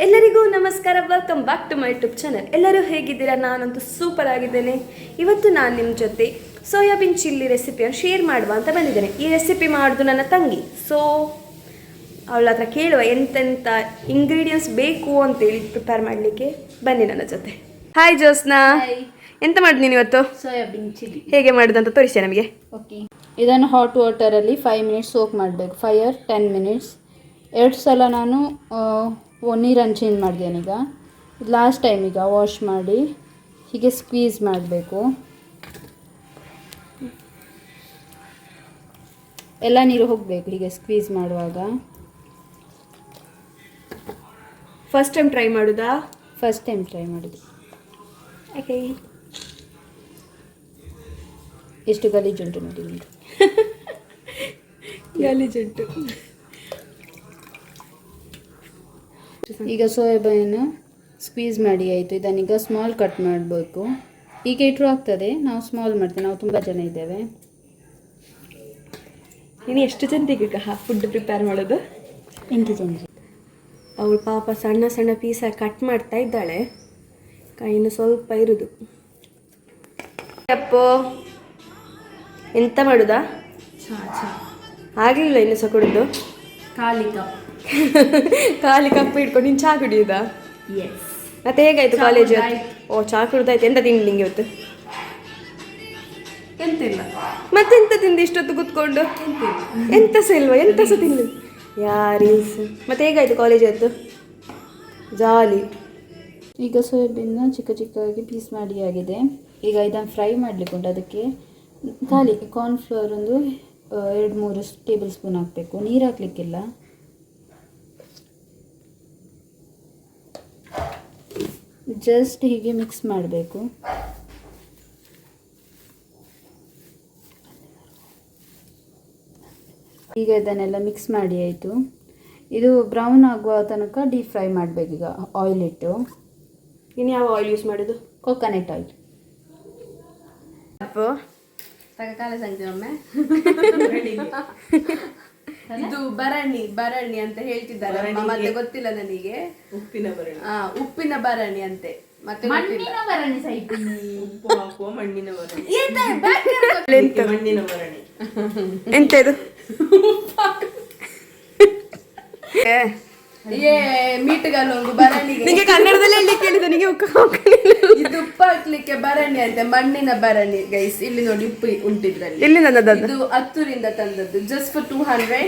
ಎಲ್ಲರಿಗೂ ನಮಸ್ಕಾರ, welcome back to my YouTube channel. ಎಲ್ಲರೂ ಹೇಗಿದ್ದೀರಾ? ನಾನಂತೂ ಸೂಪರ್ ಆಗಿದ್ದೇನೆ. ಇವತ್ತು ನಾನು ನಿಮ್ಮ ಜೊತೆ ಸೋಯಾಬೀನ್ ಚಿಲ್ಲಿ ರೆಸಿಪಿಯನ್ನು ಶೇರ್ ಮಾಡುವ ಅಂತ ಬಂದಿದ್ದೇನೆ. ಈ ರೆಸಿಪಿ ಮಾಡೋದು ನನ್ನ ತಂಗಿ. ಸೊ ಅವಳ ಹತ್ರ ಕೇಳುವ ಎಂತೆಂಥ ಇಂಗ್ರೀಡಿಯೆಂಟ್ಸ್ ಬೇಕು ಅಂತೇಳಿ ಪ್ರಿಪೇರ್ ಮಾಡಲಿಕ್ಕೆ. ಬನ್ನಿ ನನ್ನ ಜೊತೆ. ಹಾಯ್ ಜೋಸ್ನಾ, ಎಂತ ಮಾಡಿದ್ದೀನಿ ಇವತ್ತು? ಸೋಯಾಬೀನ್ ಚಿಲ್ಲಿ ಹೇಗೆ ಮಾಡೋದು ಅಂತ ತೋರಿಸಿ ನಮಗೆ. ಓಕೆ, ಇದನ್ನು ಹಾಟ್ ವಾಟರಲ್ಲಿ 5 ಮಿನಿಟ್ಸ್ ಸೋಕ್ ಮಾಡಬೇಕು. 5 or 10 ಮಿನಿಟ್ಸ್. 2 ಸಲ ನಾನು ನೀರನ್ನು ಚೇಂಜ್ ಮಾಡಿದ್ದೇನೆ. ಈಗ ಲಾಸ್ಟ್ ಟೈಮ್ ಈಗ ವಾಶ್ ಮಾಡಿ ಹೀಗೆ ಸ್ಕ್ವೀಸ್ ಮಾಡಬೇಕು. ಎಲ್ಲ ನೀರು ಹೋಗಬೇಕು ಹೀಗೆ ಸ್ಕ್ವೀಸ್ ಮಾಡುವಾಗ. ಫಸ್ಟ್ ಟೈಮ್ ಟ್ರೈ ಮಾಡೋದಾ? ಫಸ್ಟ್ ಟೈಮ್ ಟ್ರೈ ಮಾಡೋದು. ಓಕೆ, ಎಷ್ಟು ಗಲೀಜುಂಟು ನೋಡಿ ನಿಮ್ಮದು. ಗಲೀಜುಂಟು. ಈಗ ಸೋಯಾಬೀನ್ ಸ್ಕ್ವೀಸ್ ಮಾಡಿ ಆಯಿತು. ಇದನ್ನೀಗ ಸ್ಮಾಲ್ ಕಟ್ ಮಾಡಬೇಕು. ಈಗ ಇಟ್ಟರು ಆಗ್ತದೆ, ನಾವು ಸ್ಮಾಲ್ ಮಾಡ್ತೇವೆ, ನಾವು ತುಂಬ ಜನ ಇದ್ದೇವೆ. ನೀನು ಎಷ್ಟು ಜನರಿಗೆ ಫುಡ್ ಪ್ರಿಪೇರ್ ಮಾಡೋದು? 8 ಜನ. ಅವಳು ಪಾಪ ಸಣ್ಣ ಸಣ್ಣ ಪೀಸಾಗಿ ಕಟ್ ಮಾಡ್ತಾ ಇದ್ದಾಳೆ. ಇನ್ನು ಸ್ವಲ್ಪ ಇರುದು. ಅಪ್ಪೋ, ಎಂತ ಮಾಡುದಾ? ಆಗಲಿಲ್ಲ ಇನ್ನು ಸಹ ಕುಡಿದು. ಖಾಲಿ ಕಪ್ ಇಟ್ಕೊಂಡು ನೀನು ಚಹಾ ಕುಡಿಯುದಾ? ಮತ್ತೆ ಹೇಗಾಯ್ತು ಕಾಲೇಜ್? ಓ, ಚಹಾ ಕುಡ್ದಾಯ್ತು. ಎಂತ ತಿಂಡಿ ನಿಂಗೆ ಇವತ್ತು? ಎಂತಿಲ್ಲ. ಮತ್ತೆಂತ ತಿಂದು ಇಷ್ಟೊತ್ತು ಕೂತ್ಕೊಂಡು? ಎಂತ ಸಹ ಇಲ್ವಾ? ಎಂತ ಸಹ ತಿಂದು ಯಾರೀಸ್. ಮತ್ತೆ ಹೇಗಾಯ್ತು ಕಾಲೇಜ್ ಇವತ್ತು? ಜಾಲಿ. ಈಗ ಸೋಯಾಬೀನ್ನ ಚಿಕ್ಕ ಚಿಕ್ಕದಾಗಿ ಪೀಸ್ ಮಾಡಿ ಆಗಿದೆ. ಈಗ ಇದನ್ನು ಫ್ರೈ ಮಾಡಲಿಕ್ಕೆ ಉಂಟು. ಅದಕ್ಕೆ ಖಾಲಿ ಕಾರ್ನ್ಫ್ಲವರ್ ಒಂದು 2-3 ಟೇಬಲ್ ಸ್ಪೂನ್ ಹಾಕಬೇಕು. ನೀರು ಹಾಕಲಿಕ್ಕಿಲ್ಲ. ಜಸ್ಟ್ ಹೀಗೆ ಮಿಕ್ಸ್ ಮಾಡಬೇಕು. ಈಗ ಇದನ್ನೆಲ್ಲ ಮಿಕ್ಸ್ ಮಾಡಿ ಆಯಿತು. ಇದು ಬ್ರೌನ್ ಆಗುವ ತನಕ ಡೀಪ್ ಫ್ರೈ ಮಾಡಬೇಕು. ಈಗ ಆಯಿಲ್ ಇಟ್ಟು. ಇನ್ನು ಯಾವ ಆಯಿಲ್ ಯೂಸ್ ಮಾಡೋದು? Coconut oil. ಕಾಲ ಸಂಜೆ ಒಮ್ಮೆ ಇದು ಬರಣಿ ಅಂತ ಹೇಳ್ತಿದ್ದಾರೆ. ಮತ್ತೆ ಗೊತ್ತಿಲ್ಲ ನನಗೆ. ಉಪ್ಪಿನ ಬರಣಿ ಅಂತೆ. ಮತ್ತೆ ಮಣ್ಣಿನ ಬರಣಿ. ಎಂತ ಇದು? ಮೀಟುಗಲ್ಲೊಂದು ಬರಣಿಗೆ ನಿಮಗೆ ಕನ್ನಡದಲ್ಲಿ ಹೇಳಲಿಕ್ಕೆ ಹೇಳಿದ ನಿಮಗೆ ಇದು ಉಪ್ಪು ಹಾಕ್ಲಿಕ್ಕೆ ಬರಣಿ ಅಂತೆ. ಮಣ್ಣಿನ ಬರಣಿ ಗೈಸ್. ಇಲ್ಲಿ ನೋಡಿ ಉಪ್ಪು ಉಂಟಿದ್ರಲ್ಲಿ. ಇದು 10ರಿಂದ ತಂದದ್ದು. Just for 200.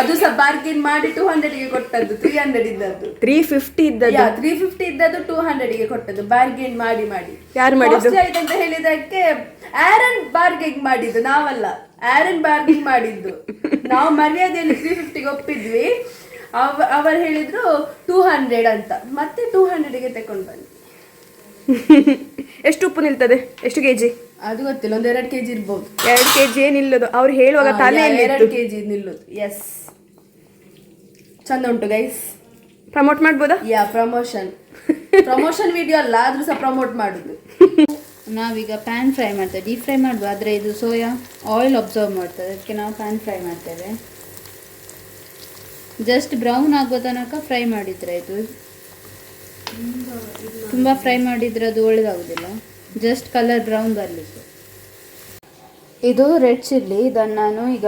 ಅದು ಸಹ ಬಾರ್ಗೇನ್ ಮಾಡಿ 200ಗೆ ಕೊಟ್ಟದ್ದು. 300 ಇದ್ದದ್ದು 350 ಇದ್ದದ್ದು 350 ಇದ್ದದ್ದು 200ಗೆ ಕೊಟ್ಟದ್ದು. ಬಾರ್ಗೇನ್ ಮಾಡಿ ಯಾರು ಮಾಡಿದ್ದು ಅಂತ ಹೇಳಿದಕ್ಕೆ ಆರನ್ ಬಾರ್ಗೇನ್ ಮಾಡಿದ್ದು, ನಾವಲ್ಲ. ಆರನ್ ಬಾರ್ಗೇನ್ ಮಾಡಿದ್ದು. ನಾವು ಮರ್ಯಾದೆಯಲ್ಲಿ 350ಗೆ ಒಪ್ಪಿದ್ವಿ. ಅವರು ಹೇಳಿದ್ರು 200 ಅಂತ. ಮತ್ತೆ 200ಗೆ ತಕೊಂಡು ಬನ್ನಿ. ಎಷ್ಟು ಉಪ್ಪು ನಿಲ್ತದೆ? ಎಷ್ಟು ಕೆಜಿ ಅದು ಗೊತ್ತಿಲ್ಲ. ಒಂದು 2 kg ಇರ್ಬೋದು. 2 kg ನಿಲ್ಲೋದು ಅವ್ರು ಹೇಳುವಾಗ ತಲೆಯಲ್ಲಿ 2 kg ನಿಲ್ಲೋದು. ಎಸ್, ಚಂದ ಉಂಟು ಗೈಸ್. ಪ್ರಮೋಟ್ ಮಾಡ್ಬೋದಾ? ಪ್ರಮೋಷನ್ ವಿಡಿಯೋ ಅಲ್ಲ, ಆದ್ರೂ ಸಹ ಪ್ರಮೋಟ್ ಮಾಡುದು. ನಾವೀಗ ಪ್ಯಾನ್ ಫ್ರೈ ಮಾಡ್ತೇವೆ. ಡೀಪ್ ಫ್ರೈ ಮಾಡುವ, ಆದರೆ ಇದು ಸೋಯಾ ಆಯಿಲ್ ಅಬ್ಸರ್ವ್ ಮಾಡ್ತದೆ. ಅದಕ್ಕೆ ನಾವು ಪ್ಯಾನ್ ಫ್ರೈ ಮಾಡ್ತೇವೆ. ಜಸ್ಟ್ ಬ್ರೌನ್ ಆಗೋ ತನಕ ಫ್ರೈ ಮಾಡಿದ್ರೆ ಇದು. ತುಂಬ ಫ್ರೈ ಮಾಡಿದರೆ ಅದು ಒಳ್ಳೆಯದಾಗೋದಿಲ್ಲ. ಜಸ್ಟ್ ಕಲರ್ ಬ್ರೌನ್ ಬರಲಿಕ್ಕೆ. ಇದು ರೆಡ್ ಚಿಲ್ಲಿ. ಇದನ್ನು ನಾನು ಈಗ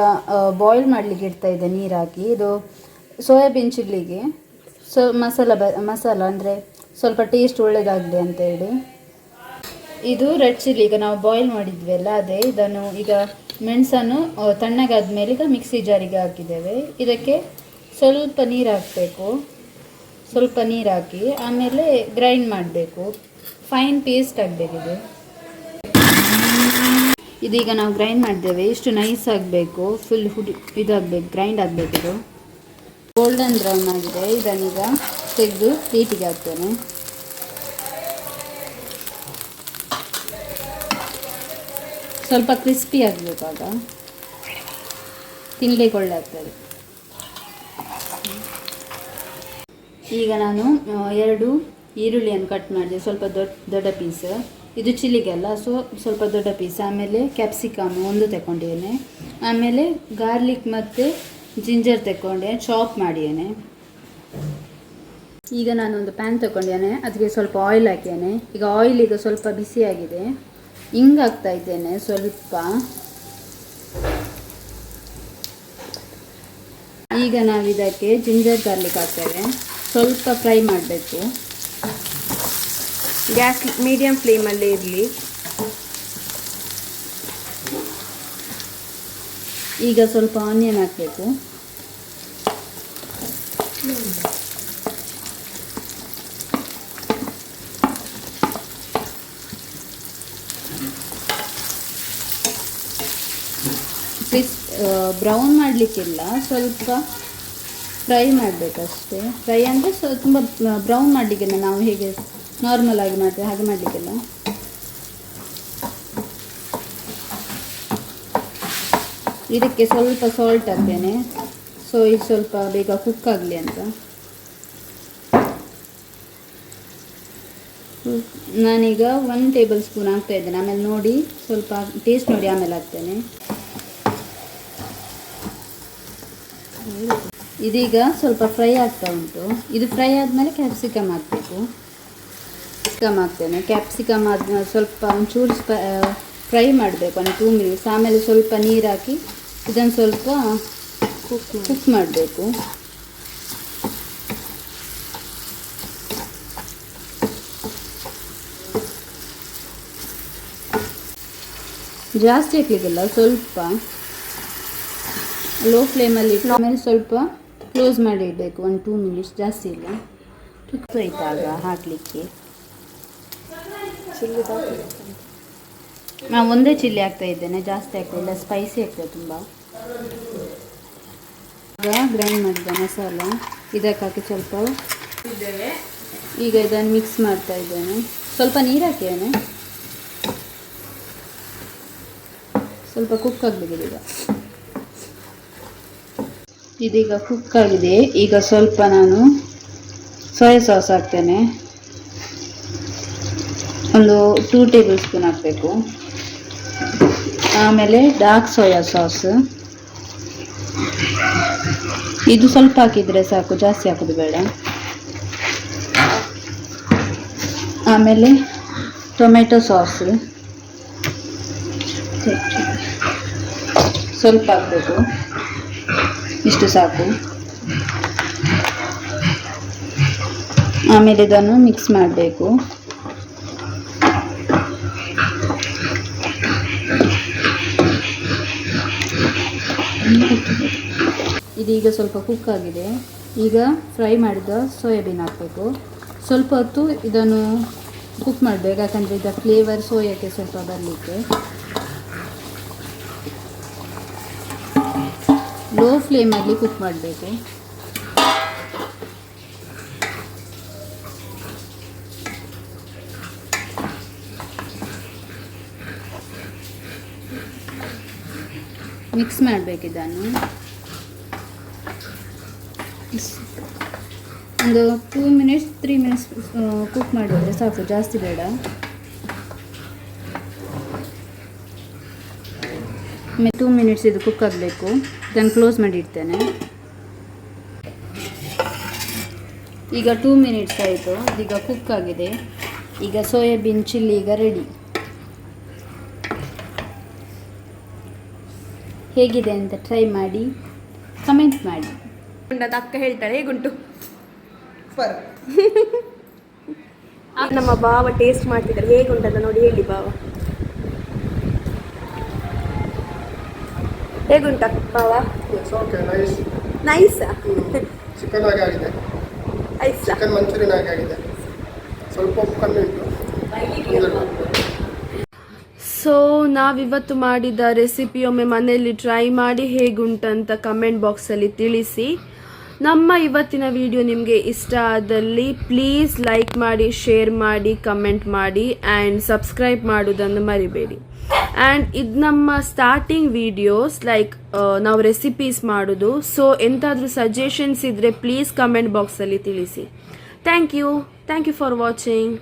ಬಾಯ್ಲ್ ಮಾಡಲಿಕ್ಕೆ ಇಡ್ತಾ ಇದ್ದೆ ನೀರು ಹಾಕಿ. ಇದು ಸೋಯಾಬೀನ್ ಚಿಲ್ಲಿಗೆ ಮಸಾಲ ಅಂದರೆ ಸ್ವಲ್ಪ ಟೇಸ್ಟ್ ಒಳ್ಳೆಯದಾಗಲಿ ಅಂತೇಳಿ. ಇದು ರೆಡ್ ಚಿಲ್ಲಿ ಈಗ ನಾವು ಬಾಯ್ಲ್ ಮಾಡಿದ್ವಿ ಅಲ್ಲ, ಅದೇ. ಇದನ್ನು ಈಗ ಮೆಣಸನ್ನು ತಣ್ಣಗಾದ ಮೇಲೆ ಈಗ ಮಿಕ್ಸಿ ಜಾರಿಗೆ ಹಾಕಿದ್ದೇವೆ. ಇದಕ್ಕೆ ಸ್ವಲ್ಪ ನೀರು ಹಾಕಬೇಕು. ಸ್ವಲ್ಪ ನೀರು ಹಾಕಿ ಆಮೇಲೆ ಗ್ರೈಂಡ್ ಮಾಡಬೇಕು. ಫೈನ್ ಪೇಸ್ಟ್ ಆಗಬೇಕಿದು. ಇದೀಗ ನಾವು ಗ್ರೈಂಡ್ ಮಾಡಿದ್ದೇವೆ. ಇಷ್ಟು ನೈಸ್ ಆಗಬೇಕು. ಫುಲ್ ಇದಾಗಬೇಕು, ಗ್ರೈಂಡ್ ಆಗಬೇಕಿದು. ಗೋಲ್ಡನ್ ಬ್ರೌನ್ ಆಗಿದೆ. ಇದನ್ನೀಗ ತೆಗೆದು ಪ್ಲೇಟಿಗೆ ಹಾಕ್ತೇನೆ. ಸ್ವಲ್ಪ ಕ್ರಿಸ್ಪಿ ಆಗಬೇಕಾಗ ತಿನ್ನಲಿಕ್ಕೆ ಒಳ್ಳೆ ಆಗ್ತದೆ. ಈಗ ನಾನು 2 ಈರುಳ್ಳಿಯನ್ನು ಕಟ್ ಮಾಡಿದೆ. ಸ್ವಲ್ಪ ದೊಡ್ಡ ಪೀಸ್. ಇದು ಚಿಲ್ಲಿಗೆಲ್ಲ, ಸೊ ಸ್ವಲ್ಪ ದೊಡ್ಡ ಪೀಸ್. ಆಮೇಲೆ ಕ್ಯಾಪ್ಸಿಕಮ್ 1 ತಗೊಂಡಿದ್ದೇನೆ. ಆಮೇಲೆ ಗಾರ್ಲಿಕ್ ಮತ್ತು ಜಿಂಜರ್ ತಗೊಂಡೆ, ಚಾಪ್ ಮಾಡಿದ್ದೇನೆ. ಈಗ ನಾನೊಂದು ಪ್ಯಾನ್ ತಗೊಂಡಿದ್ದೇನೆ, ಅದಕ್ಕೆ ಸ್ವಲ್ಪ ಆಯಿಲ್ ಹಾಕಿದ್ದೇನೆ. ಈಗ ಆಯಿಲ್ ಈಗ ಸ್ವಲ್ಪ ಬಿಸಿಯಾಗಿದೆ. ಹಿಂಗೆ ಹಾಕ್ತಾ ಇದ್ದೇನೆ ಸ್ವಲ್ಪ. ಈಗ ನಾವು ಇದಕ್ಕೆ ಜಿಂಜರ್ ಗಾರ್ಲಿಕ್ ಹಾಕ್ತೇವೆ. ಸ್ವಲ್ಪ ಫ್ರೈ ಮಾಡಬೇಕು. ಗ್ಯಾಸ್ ಮೀಡಿಯಂ ಫ್ಲೇಮಲ್ಲೇ ಇರಲಿ. ಈಗ ಸ್ವಲ್ಪ ಆನಿಯನ್ ಹಾಕಬೇಕು. ಬ್ರೌನ್ ಮಾಡಲಿಕ್ಕಿಲ್ಲ, ಸ್ವಲ್ಪ ಫ್ರೈ ಮಾಡಬೇಕಷ್ಟೇ. ಫ್ರೈ ಅಂದರೆ ತುಂಬ ಬ್ರೌನ್ ಮಾಡಲಿಕ್ಕಿಲ್ಲ, ನಾವು ಹೇಗೆ ನಾರ್ಮಲ್ ಆಗಿ ಮಾಡ್ತೇವೆ ಹಾಗೆ ಮಾಡಲಿಕ್ಕಿಲ್ಲ. ಇದಕ್ಕೆ ಸ್ವಲ್ಪ ಸಾಲ್ಟ್ ಹಾಕ್ತೇನೆ, ಸೊ ಇದು ಸ್ವಲ್ಪ ಬೇಗ ಕುಕ್ ಆಗಲಿ ಅಂತ. ನಾನೀಗ 1 ಟೇಬಲ್ ಸ್ಪೂನ್ ಹಾಕ್ತಾ ಇದ್ದೇನೆ. ಆಮೇಲೆ ನೋಡಿ ಸ್ವಲ್ಪ ಟೇಸ್ಟ್ ನೋಡಿ ಆಮೇಲೆ ಹಾಕ್ತೇನೆ. ಇದೀಗ ಸ್ವಲ್ಪ ಫ್ರೈ ಆಗ್ತಾ ಉಂಟು. ಇದು ಫ್ರೈ ಆದಮೇಲೆ ಕ್ಯಾಪ್ಸಿಕಮ್ ಹಾಕಬೇಕು. ಕ್ಯಾಪ್ಸಿಕಮ್ ಹಾಕ್ತೇನೆ. ಕ್ಯಾಪ್ಸಿಕಮ್ ಆದಮೇಲೆ ಸ್ವಲ್ಪ ಒಂಚೂರು ಫ್ರೈ ಮಾಡಬೇಕು, ಒಂದು 2 ಮಿನಿಟ್ಸ್. ಆಮೇಲೆ ಸ್ವಲ್ಪ ನೀರು ಹಾಕಿ ಇದನ್ನು ಸ್ವಲ್ಪ ಕುಕ್ ಮಾಡಬೇಕು. ಜಾಸ್ತಿ ಹಾಕ್ಲಿಕ್ಕಿಲ್ಲ, ಸ್ವಲ್ಪ ಲೋ ಫ್ಲೇಮಲ್ಲಿ ಇಟ್ಟು ಆಮೇಲೆ ಸ್ವಲ್ಪ ಕ್ಲೋಸ್ ಮಾಡಿ ಇಡಬೇಕು, 1-2 ಮಿನಿಟ್ಸ್, ಜಾಸ್ತಿ ಇಲ್ಲ. ಆಗ ಹಾಕಲಿಕ್ಕೆ ನಾನು ಒಂದೇ ಚಿಲ್ಲಿ ಹಾಕ್ತಾ ಇದ್ದೇನೆ, ಜಾಸ್ತಿ ಆಗ್ತಾ ಇಲ್ಲ, ಸ್ಪೈಸಿ ಆಗ್ತದೆ ತುಂಬ. ಈಗ ಗ್ರೈಂಡ್ ಮಾಡಿದ್ದೆ ಮಸಾಲ ಇದಕ್ಕೆ ಹಾಕಿ ಸ್ವಲ್ಪ ಈಗ ಇದನ್ನು ಮಿಕ್ಸ್ ಮಾಡ್ತಾ ಇದ್ದೇನೆ. ಸ್ವಲ್ಪ ನೀರು ಹಾಕಿದ್ದೇನೆ, ಸ್ವಲ್ಪ ಕುಕ್ ಆಗಬೇಕಿದೆ. ಈಗ ಇದೀಗ ಕುಕ್ ಆಗಿದೆ. ಈಗ ಸ್ವಲ್ಪ ನಾನು ಸೋಯಾ ಸಾಸ್ ಹಾಕ್ತೇನೆ, ಒಂದು 2 ಟೇಬಲ್ ಸ್ಪೂನ್ ಹಾಕಬೇಕು. ಆಮೇಲೆ ಡಾರ್ಕ್ ಸೋಯಾ ಸಾಸ್ ಇದು ಸ್ವಲ್ಪ ಹಾಕಿದರೆ ಸಾಕು, ಜಾಸ್ತಿ ಹಾಕೋದು ಬೇಡ. ಆಮೇಲೆ ಟೊಮೆಟೊ ಸಾಸ್ ಸ್ವಲ್ಪ ಹಾಕಬೇಕು, ಇಷ್ಟು ಸಾಕು. ಆಮೇಲೆ ಇದನ್ನು ಮಿಕ್ಸ್ ಮಾಡಬೇಕು. ಇದೀಗ ಸ್ವಲ್ಪ ಕುಕ್ ಆಗಿದೆ. ಈಗ ಫ್ರೈ ಮಾಡಿದ ಸೋಯಾಬೀನ್ ಹಾಕಬೇಕು. ಸ್ವಲ್ಪ ಹೊತ್ತು ಇದನ್ನು ಕುಕ್ ಮಾಡಬೇಕು, ಯಾಕಂದರೆ ಇದರ ಫ್ಲೇವರ್ ಸೋಯಾಕ್ಕೆ ಸ್ವಲ್ಪ ಬರಲಿಕ್ಕೆ. ಲೋ ಫ್ಲೇಮಲ್ಲಿ ಕುಕ್ ಮಾಡಬೇಕು. ಮಿಕ್ಸ್ ಮಾಡಬೇಕು ಇದನ್ನು. ಒಂದು 2 ಮಿನಿಟ್ಸ್ 3 ಮಿನಿಟ್ಸ್ ಕುಕ್ ಮಾಡಿದರೆ ಸಾಕು, ಜಾಸ್ತಿ ಬೇಡ. 2 ಮಿನಿಟ್ಸ್ ಇದು ಕುಕ್ ಆಗಬೇಕು. ಇದನ್ನು ಕ್ಲೋಸ್ ಮಾಡಿ ಇಡ್ತೇನೆ. ಈಗ 2 ಮಿನಿಟ್ಸ್ ಆಯಿತು, ಇದೀಗ ಕುಕ್ ಆಗಿದೆ. ಈಗ ಸೋಯಾಬೀನ್ ಚಿಲ್ಲಿ ಈಗ ರೆಡಿ. ಹೇಗಿದೆ ಅಂತ ಟ್ರೈ ಮಾಡಿ ಕಮೆಂಟ್ ಮಾಡಿ. ಅಕ್ಕ ಹೇಳ್ತಾಳೆ ಹೇಗುಂಟು. ನಮ್ಮ ಭಾವ ಟೇಸ್ಟ್ ಮಾಡ್ತಿದ್ದಾರೆ, ಹೇಗುಂಟಂತ ನೋಡಿ ಹೇಳಿ ಭಾವ. ಹೇಗುಂಟ ಭಾವ? ನೈಸಾ? ಚಿಕನ್ ಆಗಿ ಆಗಿದೆ, ಚಿಕನ್ ಮಂಚೂರಿಯನ್ ಆಗಿ ಆಗಿದೆ, ಸ್ವಲ್ಪ ಉಪ್ಪು ಕಮ್ಮಿ ಉಂಟು. ಸೊ ನಾವಿವತ್ತು ಮಾಡಿದ ರೆಸಿಪಿ ಒಮ್ಮೆ ಮನೆಯಲ್ಲಿ ಟ್ರೈ ಮಾಡಿ ಹೇಗುಂಟಂತ ಕಮೆಂಟ್ ಬಾಕ್ಸಲ್ಲಿ ತಿಳಿಸಿ. ನಮ್ಮ ಇವತ್ತಿನ ವಿಡಿಯೋ ನಿಮಗೆ ಇಷ್ಟ ಆದಲ್ಲಿ ಪ್ಲೀಸ್ ಲೈಕ್ ಮಾಡಿ, ಶೇರ್ ಮಾಡಿ, ಕಮೆಂಟ್ ಮಾಡಿ ಆ್ಯಂಡ್ ಸಬ್ಸ್ಕ್ರೈಬ್ ಮಾಡೋದನ್ನು ಮರಿಬೇಡಿ. ಆ್ಯಂಡ್ ಇದು ನಮ್ಮ ಸ್ಟಾರ್ಟಿಂಗ್ ವಿಡಿಯೋಸ್, ಲೈಕ್ ನಾವು ರೆಸಿಪೀಸ್ ಮಾಡೋದು. ಸೊ ಎಂತಾದರೂ ಸಜೆಷನ್ಸ್ ಇದ್ದರೆ ಪ್ಲೀಸ್ ಕಮೆಂಟ್ ಬಾಕ್ಸಲ್ಲಿ ತಿಳಿಸಿ. Thank you for watching.